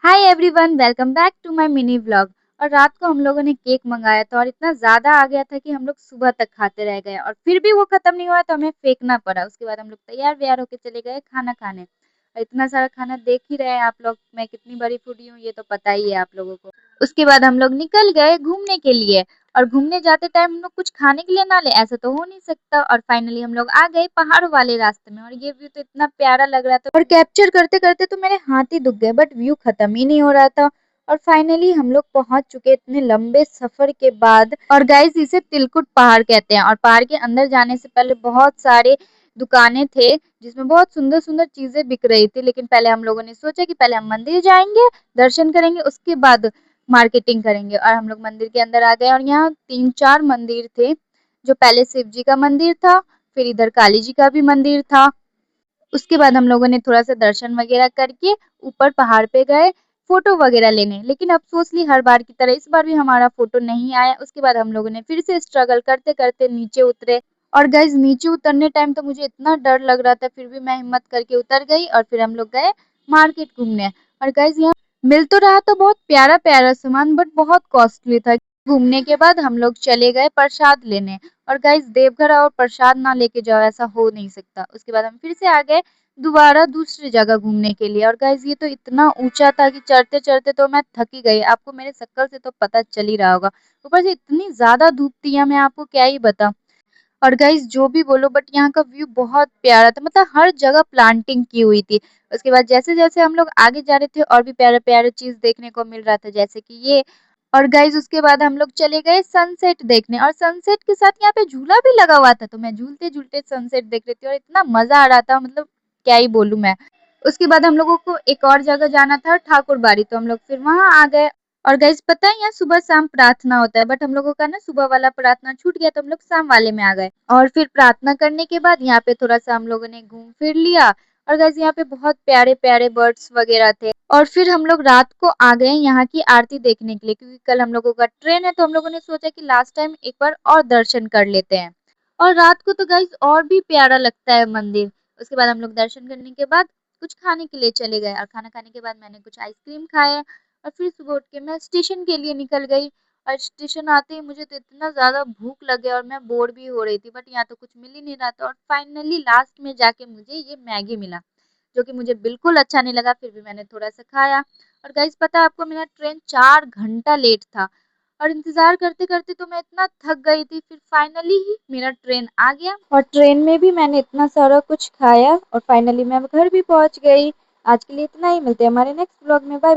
Hi everyone, welcome back to my mini vlog. और रात को हम लोगों ने केक मंगाया था और इतना ज्यादा आ गया था कि हम लोग सुबह तक खाते रह गए और फिर भी वो खत्म नहीं हुआ तो हमें फेंकना पड़ा। उसके बाद हम लोग तैयार व्यार होके चले गए खाना खाने। और इतना सारा खाना देख ही रहे हैं आप लोग, मैं कितनी बड़ी फूडी हूँ ये तो पता ही है आप लोगों को। उसके बाद हम लोग निकल गए घूमने के लिए। और घूमने जाते टाइम हम लोग कुछ खाने के लिए ना ले, ऐसा तो हो नहीं सकता। और फाइनली हम लोग आ गए पहाड़ों वाले रास्ते में और ये व्यू तो इतना प्यारा लग रहा था और कैप्चर करते करते तो मेरे हाथ ही दुख गए, बट व्यू खत्म ही नहीं हो रहा था। और फाइनली हम लोग पहुंच चुके इतने लंबे सफर के बाद। और गाइस, इसे तिलकुट पहाड़ कहते हैं और पहाड़ के अंदर जाने से पहले बहुत सारे दुकानें थे जिसमें बहुत सुंदर सुंदर चीजें बिक रही थी। लेकिन पहले हम लोगों ने सोचा कि पहले हम मंदिर जाएंगे, दर्शन करेंगे, उसके बाद मार्केटिंग करेंगे। और हम लोग मंदिर के अंदर आ गए और यहाँ 3-4 मंदिर थे। जो पहले शिव जी का मंदिर था, फिर इधर काली जी का भी मंदिर था। उसके बाद हम लोगों ने थोड़ा सा दर्शन वगैरह करके ऊपर पहाड़ पे गए फोटो वगैरह लेने। लेकिन अफसोसली हर बार की तरह इस बार भी हमारा फोटो नहीं आया। उसके बाद हम लोगों ने फिर से स्ट्रगल करते करते नीचे उतरे। और गाइज, नीचे उतरने टाइम तो मुझे इतना डर लग रहा था, फिर भी मैं हिम्मत करके उतर गई और फिर हम लोग गए मार्केट घूमने। और गाइज, यहाँ मिल तो रहा था बहुत प्यारा प्यारा सामान, बट बहुत कॉस्टली था। घूमने के बाद हम लोग चले गए प्रसाद लेने। और गाइस, देवघर और प्रसाद ना लेके जाओ, ऐसा हो नहीं सकता। उसके बाद हम फिर से आ गए दोबारा दूसरी जगह घूमने के लिए। और गाइस, ये तो इतना ऊंचा था कि चढ़ते चढ़ते तो मैं थक ही गई, आपको मेरे शक्ल से तो पता चल ही रहा होगा। ऊपर से इतनी ज्यादा धूप थी यहाँ, मैं आपको क्या ही बताऊं। और गाइस, जो भी बोलो बट यहाँ का व्यू बहुत प्यारा था, मतलब हर जगह प्लांटिंग की हुई थी। उसके बाद जैसे जैसे हम लोग आगे जा रहे थे और भी प्यारे प्यारे चीज देखने को मिल रहा था, जैसे कि ये। और गाइस, उसके बाद हम लोग चले गए सनसेट देखने और सनसेट के साथ यहाँ पे झूला भी लगा हुआ था, तो मैं झूलते झूलते सनसेट देख रही थी और इतना मजा आ रहा था, मतलब क्या ही बोलूं मैं। उसके बाद हम लोगों को एक और जगह जाना था ठाकुर बाड़ी, तो हम लोग फिर वहां आ गए। और गाइस, पता है यहाँ सुबह शाम प्रार्थना होता है, बट हम लोगों का ना सुबह वाला प्रार्थना छूट गया तो हम लोग शाम वाले में आ गए। और फिर प्रार्थना करने के बाद यहाँ पे थोड़ा सा हम लोगों ने घूम फिर लिया। और गाइस, यहाँ पे बहुत प्यारे प्यारे बर्ड्स वगैरह थे। और फिर हम लोग रात को आ गए यहाँ की आरती देखने के लिए, क्योंकि कल हम लोगों का ट्रेन है, तो हम लोगों ने सोचा कि लास्ट टाइम एक बार और दर्शन कर लेते हैं। और रात को तो गाइस और भी प्यारा लगता है मंदिर। उसके बाद हम लोग दर्शन करने के बाद कुछ खाने के लिए चले गए और खाना खाने के बाद मैंने कुछ आइसक्रीम खाए। और फिर सुबह उठ के मैं स्टेशन के लिए निकल गई। और स्टेशन आते ही मुझे तो इतना ज्यादा भूख लगे और मैं बोर भी हो रही थी, बट यहाँ तो कुछ मिल ही नहीं रहा था। और फाइनली लास्ट में जाके मुझे ये मैगी मिला, जो कि मुझे बिल्कुल अच्छा नहीं लगा, फिर भी मैंने थोड़ा सा खाया। और गाइस, पता है आपको, मेरा ट्रेन 4 घंटा लेट था। और इंतजार करते करते तो मैं इतना थक गई थी, फिर फाइनली ही मेरा ट्रेन आ गया और ट्रेन में भी मैंने इतना सारा कुछ खाया और फाइनली मैं घर भी पहुंच गई। आज के लिए इतना ही, मिलते हैं हमारे नेक्स्ट ब्लॉग में। बाय।